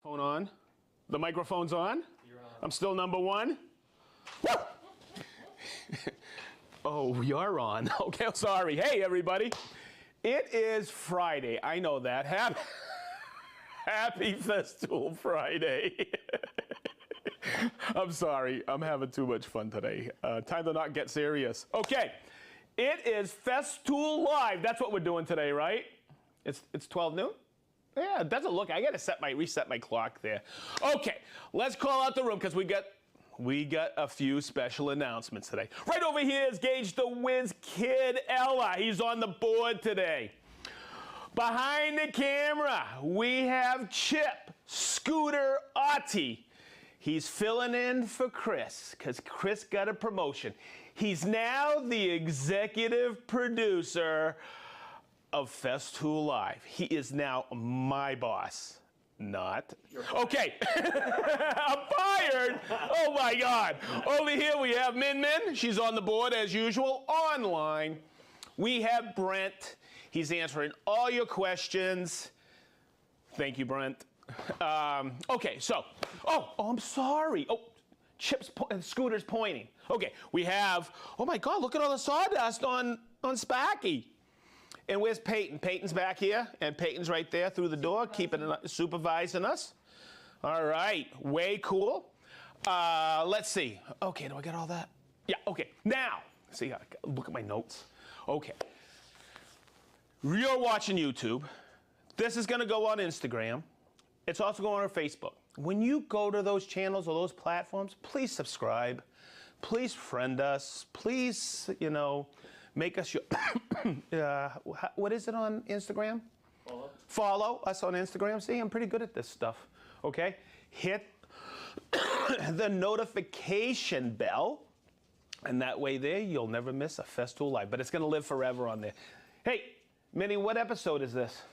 Phone on. The microphone's on. You're on. I'm still number one. Woo! Oh, you're on. Okay, sorry. Hey, everybody. It is Friday. I know that. Happy Festool Friday. I'm sorry. I'm having too much fun today. Time to not get serious. Okay. It is Festool Live. That's what we're doing today, right? It's 12 noon? Yeah, it doesn't look. I got to reset my clock there. Okay, let's call out the room because we got a few special announcements today. Right over here is Gage the Whiz Kid Ella. He's on the board today. Behind the camera, we have Chip Scooter Otti. He's filling in for Chris because Chris got a promotion. He's now the executive producer of Festool Live. He is now my boss. Not. Okay. I'm fired. Oh my God. Over here we have Min Min. She's on the board as usual. Online, we have Brent. He's answering all your questions. Thank you, Brent. Okay, so, I'm sorry. Oh, Chip's Scooter's pointing. Okay, we have, oh my God, look at all the sawdust on Sparky. And where's Peyton? Peyton's back here, and Peyton's right there through the door, supervising us. All right, way cool. Let's see. Okay, do I get all that? Yeah, okay. Now, see, look at my notes. Okay. You're watching YouTube. This is going to go on Instagram. It's also going on Facebook. When you go to those channels or those platforms, please subscribe. Please friend us. Please, make us your, what is it on Instagram? Follow us on Instagram. See, I'm pretty good at this stuff, okay? Hit the notification bell, and that way there, you'll never miss a Festool Live, but it's gonna live forever on there. Hey, Minnie, what episode is this?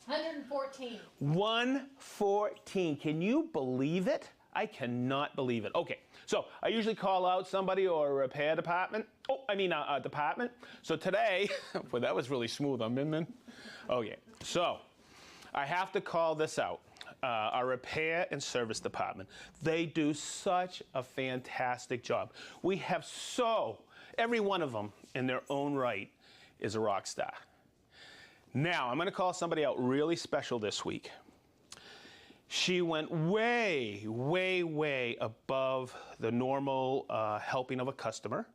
114. 114, can you believe it? I cannot believe it. Okay, so I usually call out somebody or a repair department. A department. So today, well, that was really smooth on Min Min. Oh yeah, so I have to call this out. Our repair and service department. They do such a fantastic job. We have every one of them in their own right is a rock star. Now, I'm gonna call somebody out really special this week. She went way, way, way above the normal helping of a customer.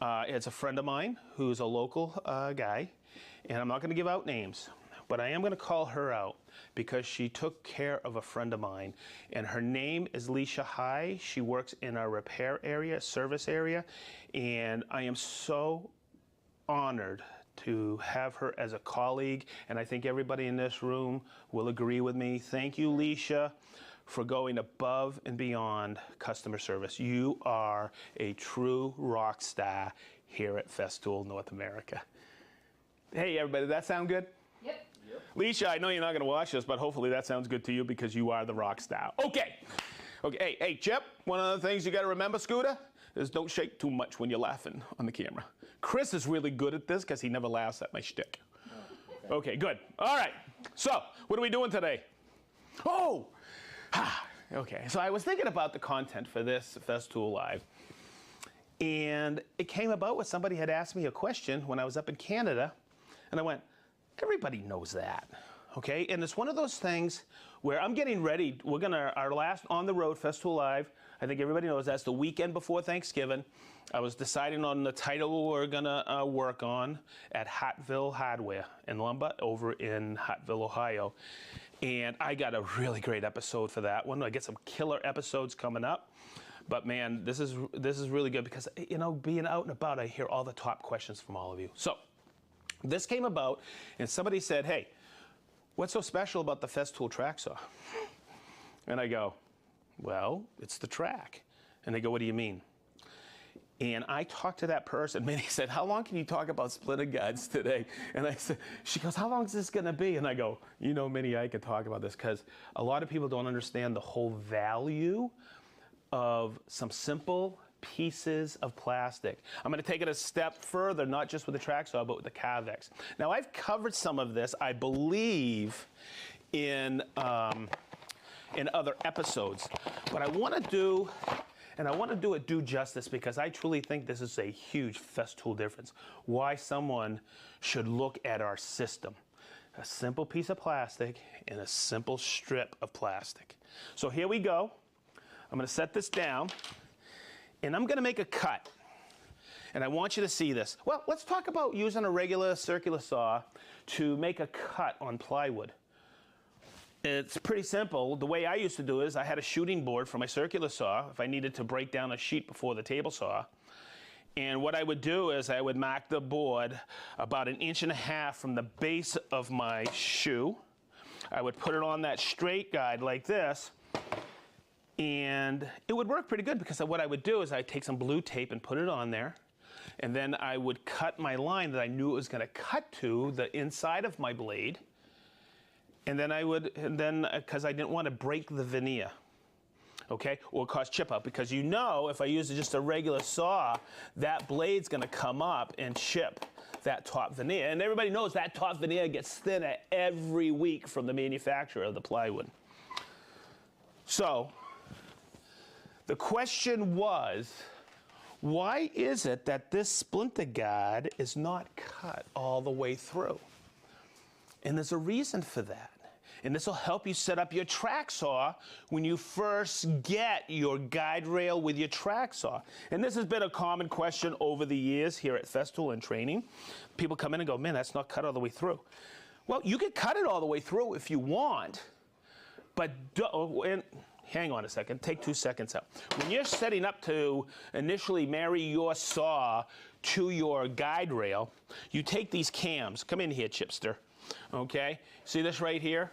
It's a friend of mine who's a local guy, and I'm not going to give out names, but I am going to call her out because she took care of a friend of mine, and her name is Leisha High. She works in our repair area, service area, and I am so honored to have her as a colleague, and I think everybody in this room will agree with me. Thank you, Leisha, for going above and beyond customer service. You are a true rock star here at Festool North America. Hey, everybody, that sound good? Yep. Leisha, I know you're not going to watch this, but hopefully that sounds good to you because you are the rock star. Okay. Hey, Chip, one of the things you got to remember, Scooter, is don't shake too much when you're laughing on the camera. Chris is really good at this because he never laughs at my shtick. Okay, good. All right. So, what are we doing today? Okay. So I was thinking about the content for this Festool Live, and it came about when somebody had asked me a question when I was up in Canada, and I went, everybody knows that. Okay, and it's one of those things where I'm getting ready. Our last on the road Festool Live, I think everybody knows that's the weekend before Thanksgiving. I was deciding on the title we're gonna work on at Hattville Hardware in Lumber over in Hattville, Ohio. And I got a really great episode for that one. I get some killer episodes coming up. But man, this is really good because, being out and about, I hear all the top questions from all of you. So this came about and somebody said, hey, what's so special about the Festool track saw? And I go, well, it's the track. And they go, what do you mean? And I talked to that person, and he said, how long can you talk about Splinter Guards today? And I said, she goes, how long is this gonna be? And I go, Minnie, I can talk about this because a lot of people don't understand the whole value of some simple pieces of plastic. I'm gonna take it a step further, not just with the track saw, but with the Carvex. Now, I've covered some of this, I believe, in in other episodes. But I want to do, and I want to do it due justice because I truly think this is a huge Festool difference. Why someone should look at our system. A simple piece of plastic and a simple strip of plastic. So here we go. I'm going to set this down, and I'm going to make a cut. And I want you to see this. Well, let's talk about using a regular circular saw to make a cut on plywood. It's pretty simple. The way I used to do it is I had a shooting board for my circular saw if I needed to break down a sheet before the table saw. And what I would do is I would mark the board about 1.5 inches from the base of my shoe. I would put it on that straight guide like this, and it would work pretty good because what I would do is I'd take some blue tape and put it on there, and then I would cut my line that I knew it was going to cut to the inside of my blade, and then because I didn't want to break the veneer. Okay, or cause chip out, because you know if I use just a regular saw, that blade's going to come up and chip that top veneer. And everybody knows that top veneer gets thinner every week from the manufacturer of the plywood. So the question was, why is it that this splinter guard is not cut all the way through? And there's a reason for that. And this will help you set up your track saw when you first get your guide rail with your track saw. And this has been a common question over the years here at Festool and training. People come in and go, man, that's not cut all the way through. Well, you can cut it all the way through if you want, but hang on a second, take 2 seconds out. When you're setting up to initially marry your saw to your guide rail, you take these cams. Come in here, Chipster. Okay, see this right here?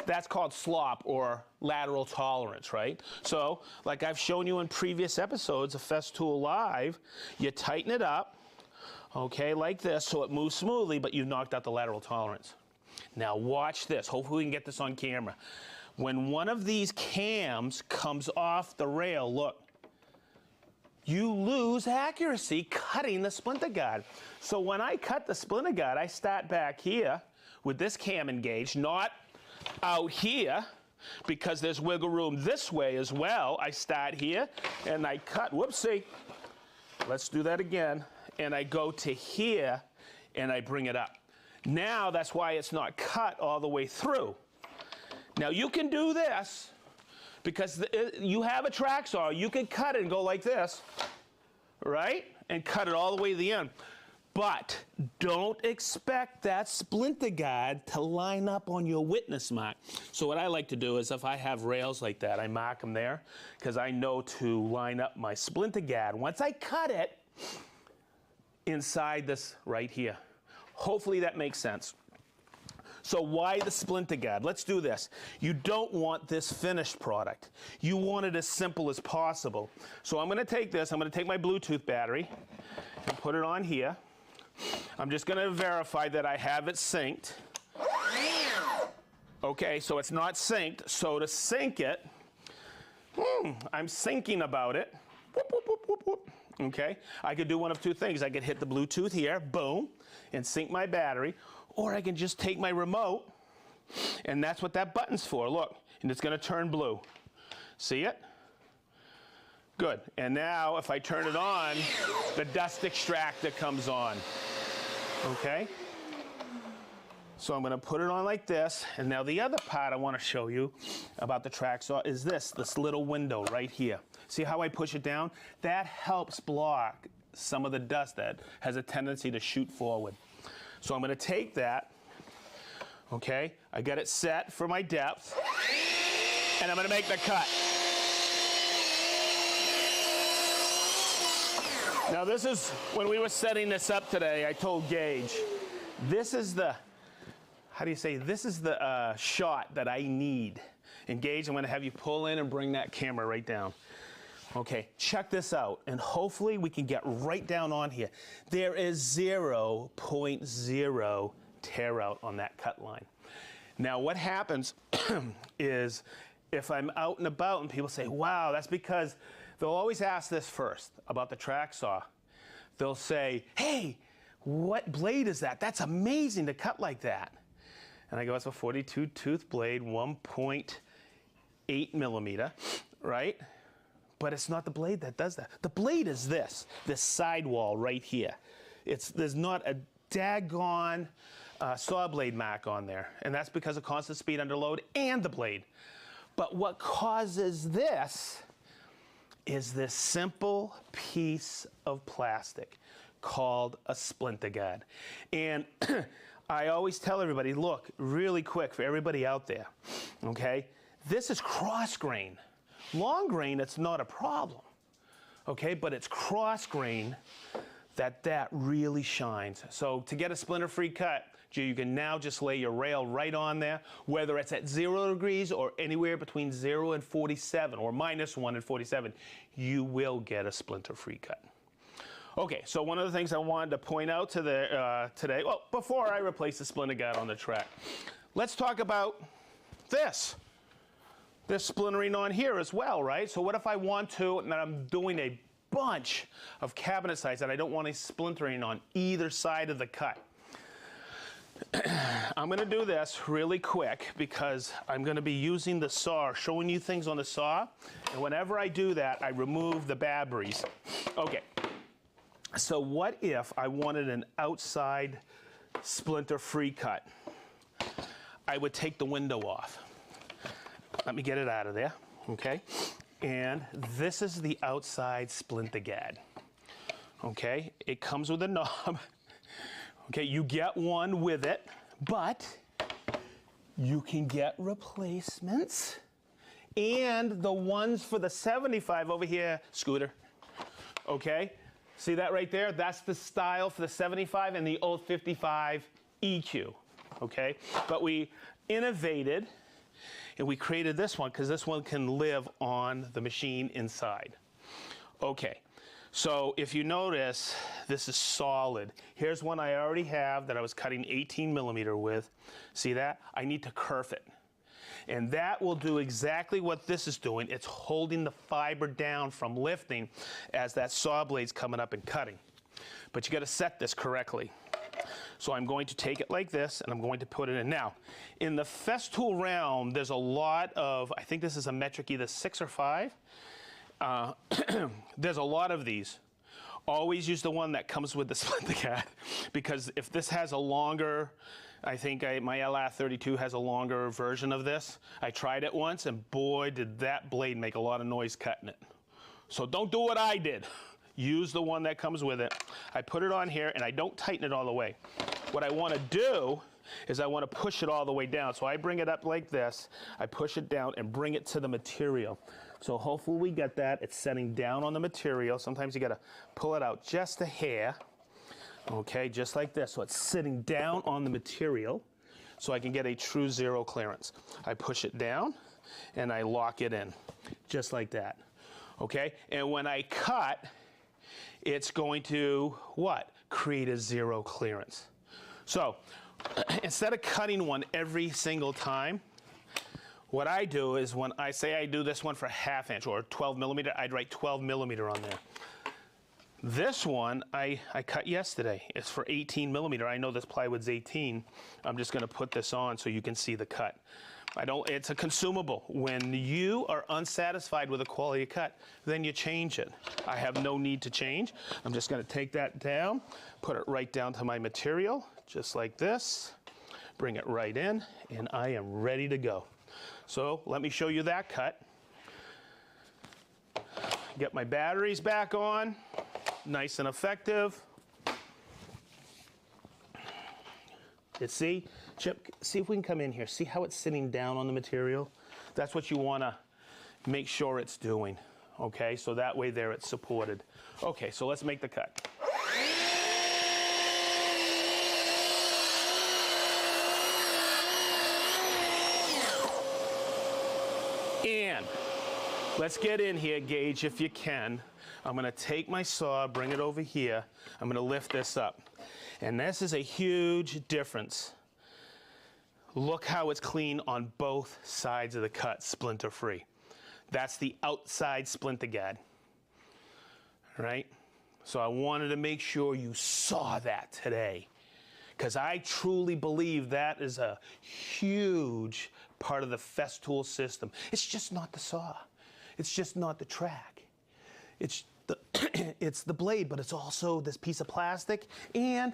That's called slop or lateral tolerance, right? So, like I've shown you in previous episodes of Festool Live, you tighten it up, okay, like this, so it moves smoothly, but you've knocked out the lateral tolerance. Now watch this. Hopefully we can get this on camera. When one of these cams comes off the rail, look, you lose accuracy cutting the splinter guard. So when I cut the splinter guard, I start back here with this cam engaged, not out here, because there's wiggle room this way as well. I start here and I cut, whoopsie, let's do that again, and I go to here and I bring it up. Now that's why it's not cut all the way through. Now you can do this because you have a track saw, you can cut it and go like this, right? And cut it all the way to the end. But don't expect that splinter guard to line up on your witness mark. So what I like to do is if I have rails like that, I mark them there because I know to line up my splinter guard. Once I cut it inside this right here. Hopefully that makes sense. So why the splinter guard? Let's do this. You don't want this finished product. You want it as simple as possible. So I'm going to take this, I'm going to take my Bluetooth battery and put it on here. I'm just going to verify that I have it synced. Okay, so it's not synced. So to sync it, I'm thinking about it. Whoop, whoop, whoop, whoop, whoop. Okay, I could do one of two things. I could hit the Bluetooth here, boom, and sync my battery, or I can just take my remote, and that's what that button's for. Look, and it's going to turn blue. See it? Good. And now if I turn it on, the dust extractor comes on. Okay? So I'm going to put it on like this. And now the other part I want to show you about the track saw is this little window right here. See how I push it down? That helps block some of the dust that has a tendency to shoot forward. So I'm going to take that, okay? I got it set for my depth, and I'm going to make the cut. Now this is, when we were setting this up today, I told Gage, this is the, how do you say, this is the shot that I need. And Gage, I'm going to have you pull in and bring that camera right down. Okay, check this out, and hopefully we can get right down on here. There is 0.0 tear out on that cut line. Now what happens is if I'm out and about and people say, wow, that's because they'll always ask this first about the track saw. They'll say, hey, what blade is that? That's amazing to cut like that. And I go, it's a 42 tooth blade, 1.8 8 millimeter, right? But it's not the blade that does that. The blade is this sidewall right here. There's not a daggone saw blade mark on there, and that's because of constant speed under load and the blade. But what causes this is this simple piece of plastic called a splinter guard. And I always tell everybody, look, really quick for everybody out there, okay? This is cross grain. Long grain, it's not a problem, okay? But it's cross grain that really shines. So to get a splinter-free cut, you can now just lay your rail right on there, whether it's at 0 degrees or anywhere between 0 and 47 or -1 and 47, you will get a splinter-free cut. Okay, so one of the things I wanted to point out to today, well, before I replace the splinter guard on the track, let's talk about this. There's splintering on here as well, right? So what if I want to, and I'm doing a bunch of cabinet sides that I don't want any splintering on either side of the cut? I'm going to do this really quick because I'm going to be using the saw, showing you things on the saw, and whenever I do that, I remove the batteries. Okay, so what if I wanted an outside splinter-free cut? I would take the window off. Let me get it out of there, okay? And this is the outside splinter guard, okay? It comes with a knob. Okay, you get one with it, but you can get replacements. And the ones for the 75 over here, Scooter, okay? See that right there? That's the style for the 75 and the old 55 EQ, okay? But we innovated and we created this one because this one can live on the machine inside. Okay. So if you notice, this is solid. Here's one I already have that I was cutting 18 millimeter with. See that? I need to kerf it. And that will do exactly what this is doing. It's holding the fiber down from lifting as that saw blade's coming up and cutting. But you got to set this correctly. So I'm going to take it like this, and I'm going to put it in. Now, in the Festool realm, there's a lot of, I think this is a metric either 6 or 5. There's a lot of these. Always use the one that comes with the splinter guard, because if this has a longer, I think my LR32 has a longer version of this. I tried it once, and boy, did that blade make a lot of noise cutting it. So don't do what I did. Use the one that comes with it. I put it on here, and I don't tighten it all the way. What I want to do is I want to push it all the way down. So I bring it up like this. I push it down and bring it to the material. So hopefully we get that. It's setting down on the material. Sometimes you got to pull it out just a hair. Okay, just like this. So it's sitting down on the material so I can get a true 0 clearance. I push it down and I lock it in just like that. Okay, and when I cut, it's going to what? Create a 0 clearance. So instead of cutting one every single time, what I do is when I say I do this one for 1/2 inch or 12 millimeter, I'd write 12 millimeter on there. This one I cut yesterday. It's for 18 millimeter. I know this plywood's 18. I'm just going to put this on so you can see the cut. It's a consumable. When you are unsatisfied with the quality of cut, then you change it. I have no need to change. I'm just going to take that down, put it right down to my material, just like this. Bring it right in, and I am ready to go. So let me show you that cut. Get my batteries back on, nice and effective. See, Chip, see if we can come in here. See how it's sitting down on the material? That's what you want to make sure it's doing. Okay, so that way there it's supported. Okay, so let's make the cut. And let's get in here, Gage, if you can. I'm going to take my saw, bring it over here. I'm going to lift this up. And this is a huge difference. Look how it's clean on both sides of the cut, splinter-free. That's the outside splinter guard. All right? So I wanted to make sure you saw that today, because I truly believe that is a huge part of the Festool system. It's just not the saw. It's just not the track. It's the, it's the blade, but it's also this piece of plastic and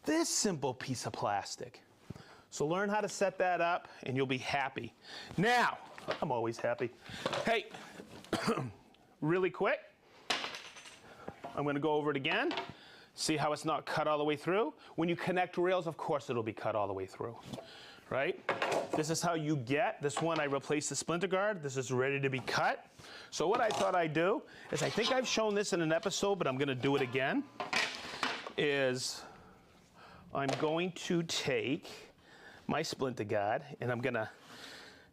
this simple piece of plastic. So learn how to set that up and you'll be happy. Now, I'm always happy. Hey, really quick, I'm gonna go over it again. See how it's not cut all the way through? When you connect rails, of course it'll be cut all the way through, right? This is how you get, this one I replaced the Splinter Guard. This is ready to be cut. So what I thought I'd do is, I think I've shown this in an episode, but I'm gonna do it again, is I'm going to take my Splinter Guard and I'm gonna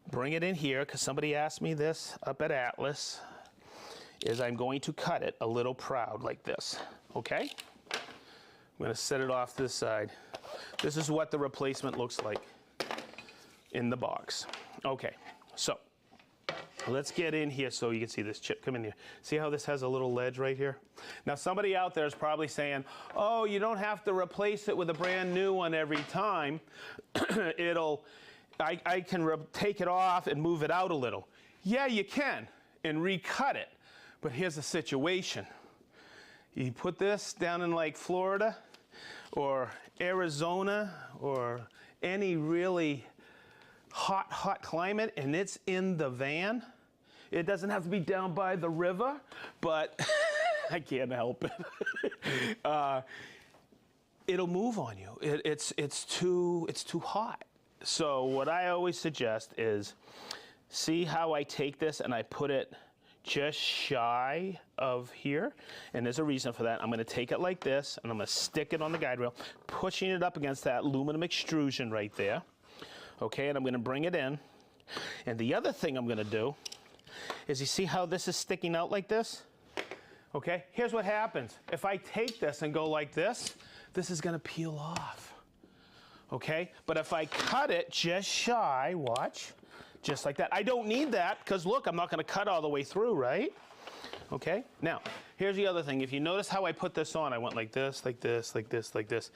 bring it in here, because somebody asked me this up at Atlas, is I'm going to cut it a little proud like this, okay? I'm going to set it off this side. This is what the replacement looks like in the box. Okay, so let's get in here so you can see this chip. Come in here. See how this has a little ledge right here? Now somebody out there is probably saying, oh, you don't have to replace it with a brand new one every time. I can take it off and move it out a little. Yeah, you can, and recut it. But here's the situation. You put this down in like Florida or Arizona or any really hot climate, and it's in the van. It doesn't have to be down by the river, but I can't help it. It'll move on you. It's too hot. So what I always suggest is, see how I take this and I put it just shy of here, and there's a reason for that. I'm going to take it like this and I'm going to stick it on the guide rail, pushing it up against that aluminum extrusion right there. Okay, and I'm going to bring it in. And the other thing I'm going to do is, you see how this is sticking out like this? Okay, here's what happens. If I take this and go like this, this is going to peel off. Okay, but if I cut it just shy, watch, just like that. I don't need that, because look, I'm not going to cut all the way through, right? Okay, now, here's the other thing. If you notice how I put this on, I went like this, like this, like this, like this.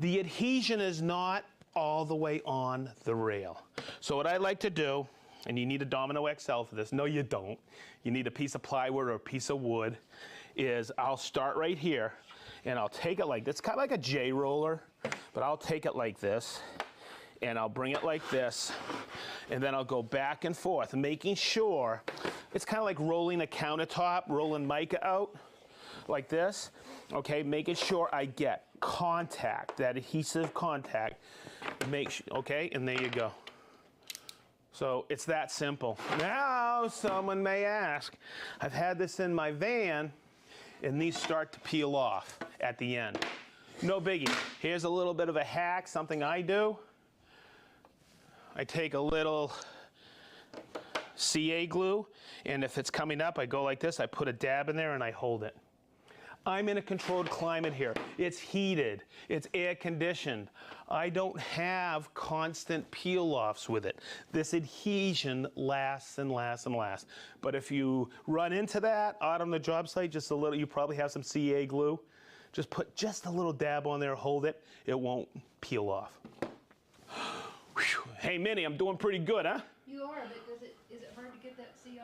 The adhesion is not all the way on the rail. So what I like to do, and you need a Domino XL for this. No, you don't. You need a piece of plywood or a piece of wood, is I'll start right here, and I'll take it like this. It's kind of like a J roller, but I'll take it like this, and I'll bring it like this, and then I'll go back and forth, making sure it's kind of like rolling a countertop, rolling mica out like this, okay, making sure I get contact, that adhesive contact, okay, and there you go. So it's that simple. Now someone may ask, I've had this in my van and these start to peel off at the end. No biggie. Here's a little bit of a hack, something I do. I take a little CA glue, and if it's coming up, I go like this, I put a dab in there and I hold it. I'm in a controlled climate here. It's heated, it's air conditioned. I don't have constant peel-offs with it. This adhesion lasts and lasts and lasts. But if you run into that out on the job site, just a little, you probably have some CA glue. Just put just a little dab on there, hold it, it won't peel off. Hey Minnie, I'm doing pretty good, huh? You are, but is it hard to get that CA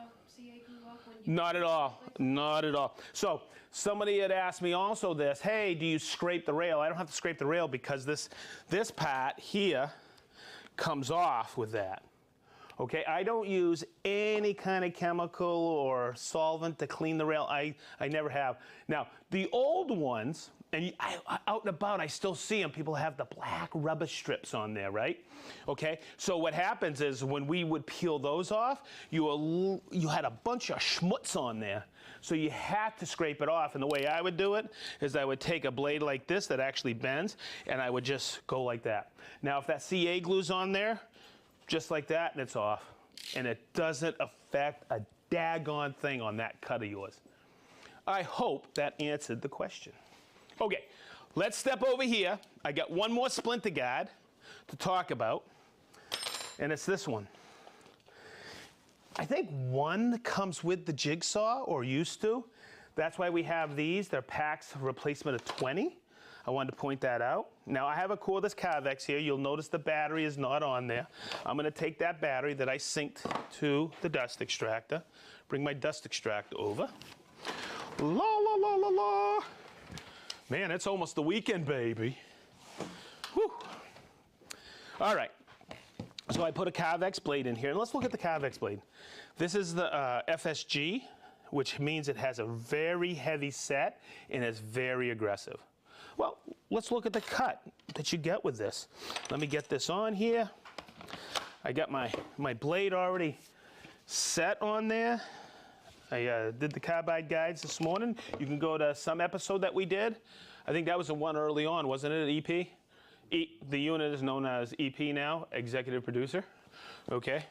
glue off when you... Not at all, not at all. So somebody had asked me also this, hey, do you scrape the rail? I don't have to scrape the rail because this part here comes off with that. Okay, I don't use any kind of chemical or solvent to clean the rail. I never have. Now, the old ones, and out and about, I still see them. People have the black rubber strips on there, right? Okay, so what happens is when we would peel those off, you had a bunch of schmutz on there. So you had to scrape it off. And the way I would do it is I would take a blade like this that actually bends, and I would just go like that. Now, if that CA glue's on there, just like that, and it's off. And it doesn't affect a daggone thing on that cut of yours. I hope that answered the question. Okay, let's step over here. I got one more Splinter Guard to talk about, and it's this one. I think one comes with the Jigsaw, or used to. That's why we have these. They're packs, replacement of 20. I wanted to point that out. Now I have a cordless Carvex here. You'll notice the battery is not on there. I'm going to take that battery that I synced to the dust extractor, bring my dust extractor over. La la la la la. Man, it's almost the weekend, baby. Whew. All right. So I put a Carvex blade in here, and let's look at the Carvex blade. This is the FSG, which means it has a very heavy set and it's very aggressive. Well, let's look at the cut that you get with this. Let me get this on here. I got my blade already set on there. I did the carbide guides this morning. You can go to some episode that we did. I think that was the one early on, wasn't it, EP? The unit is known as EP now, executive producer. Okay,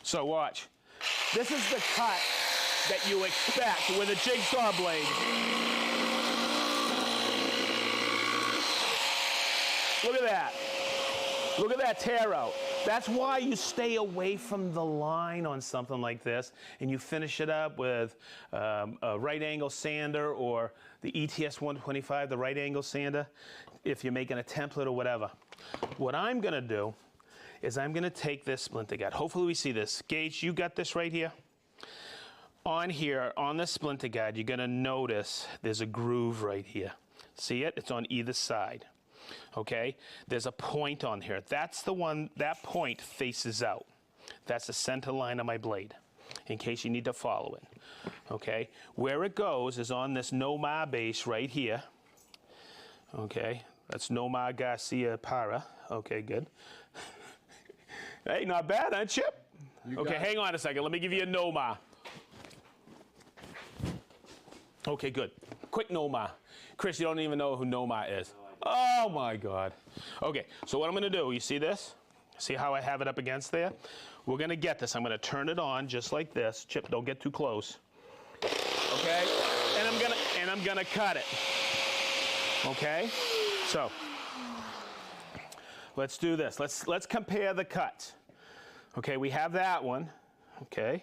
so watch. This is the cut that you expect with a jigsaw blade. Look at that. Look at that tear out. That's why you stay away from the line on something like this and you finish it up with a right angle sander or the ETS 125, the right angle sander, if you're making a template or whatever. What I'm gonna do is I'm gonna take this splinter guard. Hopefully we see this. Gage, you got this right here? On here, on the splinter guard, you're gonna notice there's a groove right here. See it? It's on either side. Okay, there's a point on here. That's the one, that point faces out. That's the center line of my blade, in case you need to follow it. Okay, where it goes is on this Nomar base right here. Okay, that's Nomar Garcia Para. Okay, good. Hey, not bad, huh, Chip? Okay, hang on a second. Let me give you a Nomar. Okay, good. Quick Nomar. Chris, you don't even know who Nomar is. Oh my God. Okay, so what I'm gonna do, you see this? See how I have it up against there? We're gonna get this. I'm gonna turn it on just like this. Chip, don't get too close. Okay? And I'm gonna cut it. Okay? So let's do this. Let's compare the cuts. Okay, we have that one. Okay.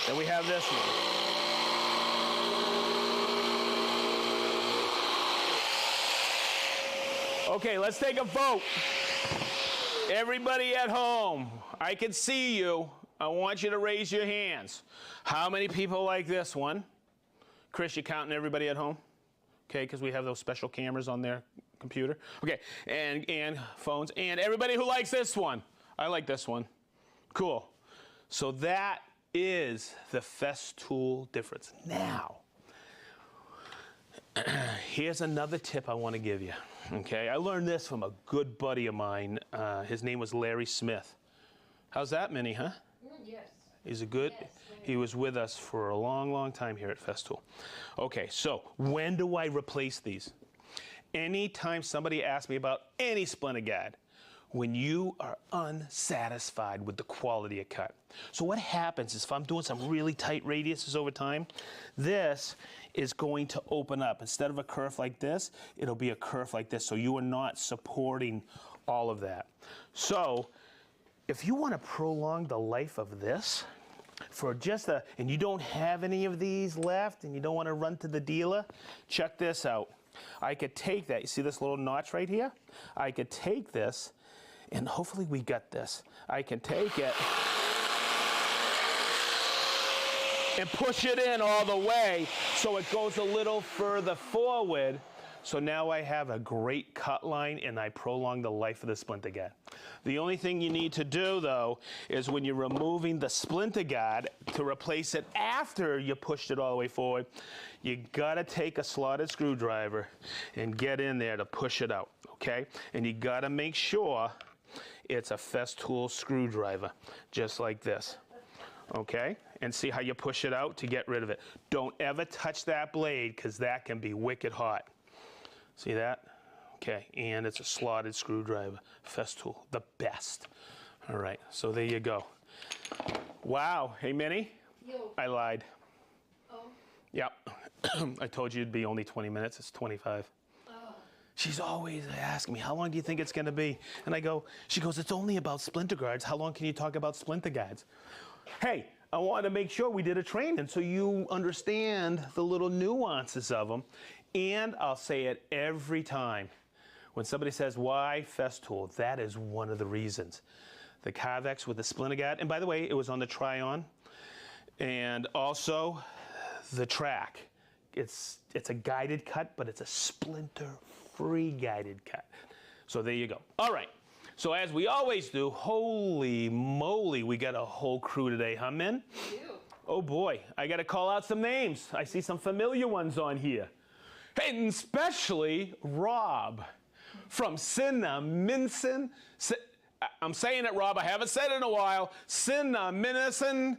Then we have this one. Okay, let's take a vote. Everybody at home, I can see you. I want you to raise your hands. How many people like this one? Chris, you counting everybody at home? Okay, because we have those special cameras on their computer. Okay, and phones. And everybody who likes this one. I like this one. Cool. So that is the Festool difference. Now, here's another tip I want to give you. Okay, I learned this from a good buddy of mine. His name was Larry Smith. How's that, Minnie, huh? Yes. He's a good, Yes, he was with us for a long, long time here at Festool. Okay, so when do I replace these? Anytime somebody asks me about any splinter guard, when you are unsatisfied with the quality of cut. So what happens is if I'm doing some really tight radiuses over time, this is going to open up. Instead of a curve like this, it'll be a curve like this, so you are not supporting all of that. So if you want to prolong the life of this, for just and you don't have any of these left and you don't want to run to the dealer, check this out. I could take that, you see this little notch right here? I could take this, and hopefully we got this. I can take it and push it in all the way so it goes a little further forward. So now I have a great cut line and I prolong the life of the splinter guard. The only thing you need to do though is when you're removing the splinter guard to replace it after you pushed it all the way forward, you gotta take a slotted screwdriver and get in there to push it out, okay? And you gotta make sure it's a Festool screwdriver, just like this, okay? And see how you push it out to get rid of it. Don't ever touch that blade because that can be wicked hot. See that? Okay, and it's a slotted screwdriver. Festool, the best. All right, so there you go. Wow, hey Minnie? Yo. I lied. Oh. Yep, I told you it'd be only 20 minutes, it's 25. Oh. She's always asking me, how long do you think it's gonna be? And I go, she goes, it's only about splinter guards. How long can you talk about splinter guards? Hey, I wanted to make sure we did a training so you understand the little nuances of them. And I'll say it every time. When somebody says, why Festool? That is one of the reasons. The Carvex with the Splinter Guard. And by the way, it was on the try-on. And also the track. It's a guided cut, but it's a splinter-free guided cut. So there you go. All right. So as we always do, holy moly, we got a whole crew today, huh, men? We do. Oh boy, I got to call out some names. I see some familiar ones on here. And especially Rob from Cinnaminson. I'm saying it, Rob. I haven't said it in a while. Cinnaminson,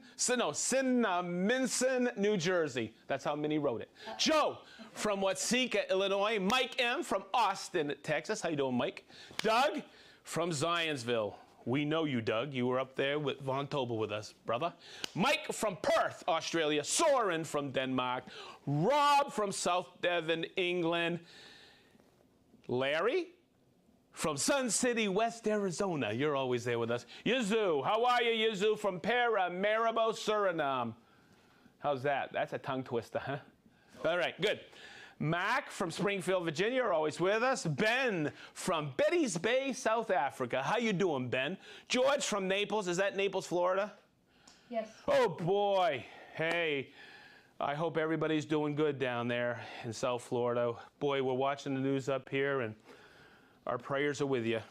New Jersey. That's how Minnie wrote it. Joe from Watseka, Illinois. Mike M. from Austin, Texas. How you doing, Mike? Doug from Zionsville. We know you, Doug. You were up there with Von Tobel with us, brother. Mike from Perth, Australia. Soren from Denmark. Rob from South Devon, England. Larry from Sun City, West Arizona. You're always there with us. Yazoo. How are you, Yazoo? From Paramaribo, Suriname. How's that? That's a tongue twister, huh? All right, good. Mac from Springfield, Virginia, are always with us. Ben from Betty's Bay, South Africa. How you doing, Ben? George from Naples. Is that Naples, Florida? Yes. Oh, boy. Hey, I hope everybody's doing good down there in South Florida. Boy, we're watching the news up here, and our prayers are with you.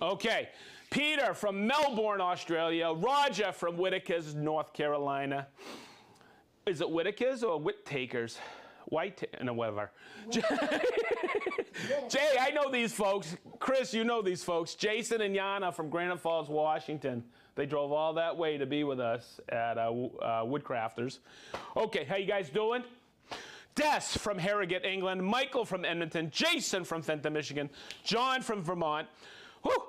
Okay. Peter from Melbourne, Australia. Roger from Whitakers, North Carolina. Is it Whitakers or Whittakers? White and whatever. Jay, I know these folks. Chris, you know these folks. Jason and Yana from Granite Falls, Washington. They drove all that way to be with us at Woodcrafters. Okay, how you guys doing? Des from Harrogate, England. Michael from Edmonton. Jason from Fenton, Michigan. John from Vermont.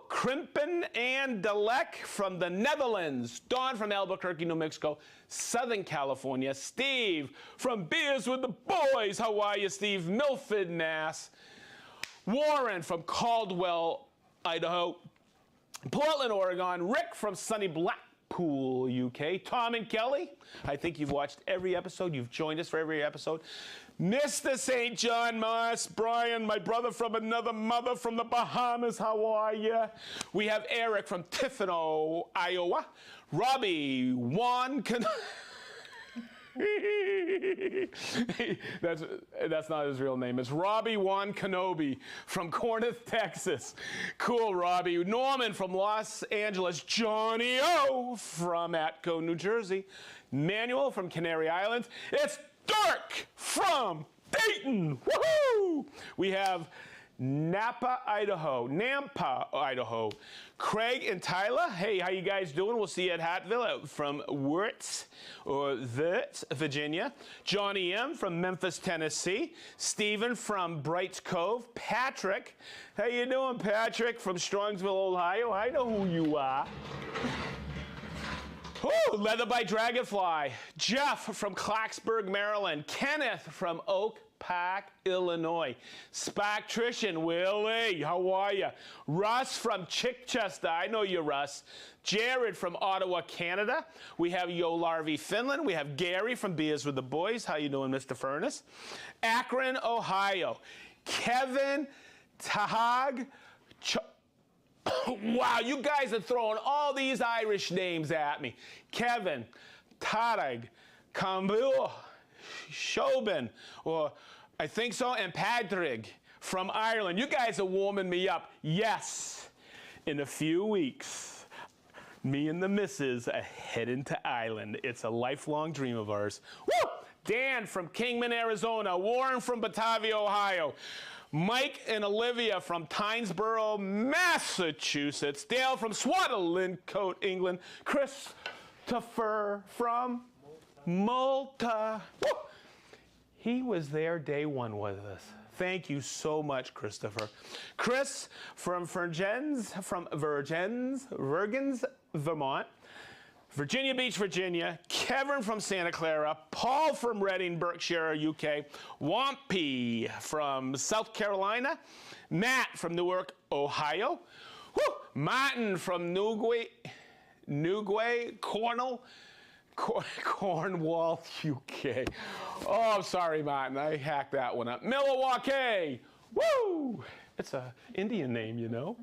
Krimpen and Delek from the Netherlands. Don from Albuquerque, New Mexico. Southern California. Steve from Beers with the Boys. How are you, Steve? Milford, Mass. Warren from Caldwell, Idaho. Portland, Oregon. Rick from sunny Blackpool, UK. Tom and Kelly. I think you've watched every episode. You've joined us for every episode. Mr. St. John Moss, Brian, my brother from another mother from the Bahamas, how are you? We have Eric from Tiffano, Iowa. Robbie Juan that's not his real name. It's Robbie Juan Kenobi from Corinth, Texas. Cool, Robbie. Norman from Los Angeles. Johnny O from Atco, New Jersey. Manuel from Canary Islands. It's Dirk from Dayton. Woohoo! We have Nampa, Idaho. Craig and Tyler. Hey, how you guys doing? We'll see you at Hatville from Wirtz, Virginia. Johnny M. from Memphis, Tennessee. Stephen from Brights Cove. Patrick. How you doing, Patrick? From Strongsville, Ohio. I know who you are. Oh, Leather by Dragonfly. Jeff from Clarksburg, Maryland. Kenneth from Oak Park, Illinois. Sparktrician, Willie, how are you? Russ from Chichester, I know you, Russ. Jared from Ottawa, Canada. We have Yo Larvey, Finland. We have Gary from Beers with the Boys. How you doing, Mr. Furness? Akron, Ohio. Kevin Tahag. Wow, you guys are throwing all these Irish names at me. Kevin, Tarag, Cambu, Shobin, or I think so, and Padraig from Ireland. You guys are warming me up. Yes, in a few weeks, me and the missus are heading to Ireland. It's a lifelong dream of ours. Woo! Dan from Kingman, Arizona. Warren from Batavia, Ohio. Mike and Olivia from Tynesboro, Massachusetts. Dale from Swaddling-Cote, England. Christopher from Malta. Woo! He was there day one with us. Thank you so much, Christopher. Chris from Vergens, Vermont. Virginia Beach, Virginia. Kevin from Santa Clara. Paul from Reading, Berkshire, UK. Wampy from South Carolina. Matt from Newark, Ohio. Woo! Martin from Newquay, Cornell, Cornwall, UK. Oh, sorry, Martin. I hacked that one up. Milwaukee. Woo! It's an Indian name, you know.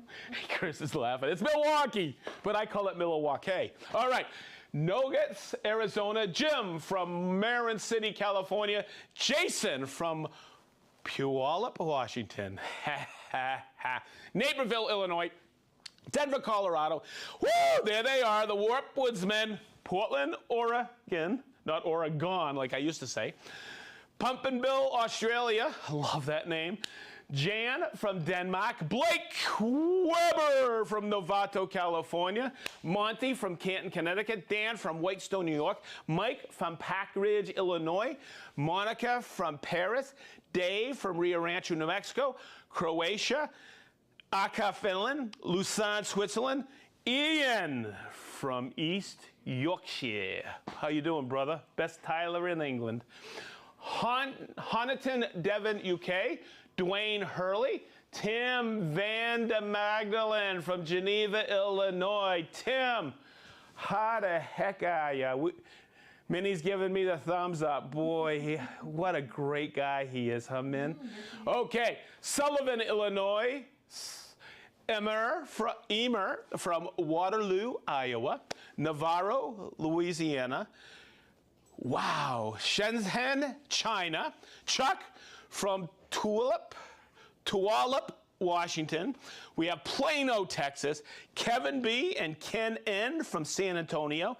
Chris is laughing. It's Milwaukee, but I call it Milwaukee. All right. Nogats, Arizona. Jim from Marin City, California. Jason from Puyallup, Washington. Naperville, Illinois. Denver, Colorado. Woo! There they are, the Warp Woodsmen. Portland, Oregon. Not Oregon, like I used to say. Pumpkinville, Australia. Love that name. Jan from Denmark. Blake Weber from Novato, California. Monty from Canton, Connecticut. Dan from Whitestone, New York. Mike from Pack Ridge, Illinois. Monica from Paris. Dave from Rio Rancho, New Mexico. Croatia. Aka, Finland. Lausanne, Switzerland. Ian from East Yorkshire. How you doing, brother? Best Tyler in England. Honiton, Devon, UK. Dwayne Hurley. Tim Van de Magdalen from Geneva, Illinois. Tim, how the heck are you? Minnie's giving me the thumbs up. Boy, what a great guy he is, huh, Min? Okay, Sullivan, Illinois. Emer from Waterloo, Iowa. Navarro, Louisiana. Wow. Shenzhen, China. Chuck from Tulalip, Washington. We have Plano, Texas. Kevin B. and Ken N. from San Antonio.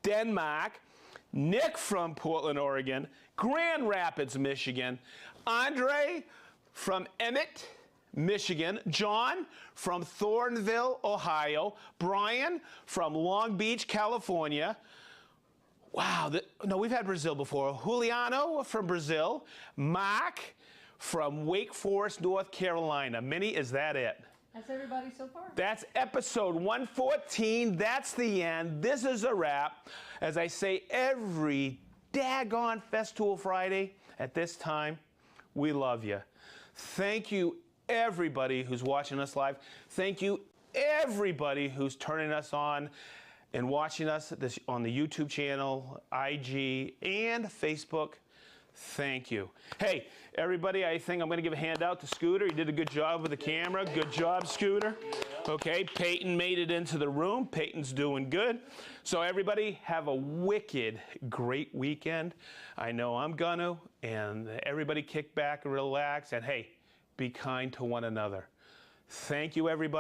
Denmark. Nick from Portland, Oregon. Grand Rapids, Michigan. Andre from Emmett, Michigan. John from Thornville, Ohio. Brian from Long Beach, California. Wow, no, we've had Brazil before. Juliano from Brazil. Mark from Wake Forest, North Carolina. Minnie, is that it? That's everybody so far. That's episode 114. That's the end. This is a wrap. As I say every daggone Festool Friday at this time, we love you. Thank you, everybody who's watching us live. Thank you, everybody who's turning us on and watching us on the YouTube channel, IG, and Facebook. Thank you. Hey, everybody, I think I'm going to give a handout to Scooter. He did a good job with the camera. Good job, Scooter. Okay, Peyton made it into the room. Peyton's doing good. So everybody, have a wicked, great weekend. I know I'm gonna. And everybody kick back and relax. And hey, be kind to one another. Thank you, everybody.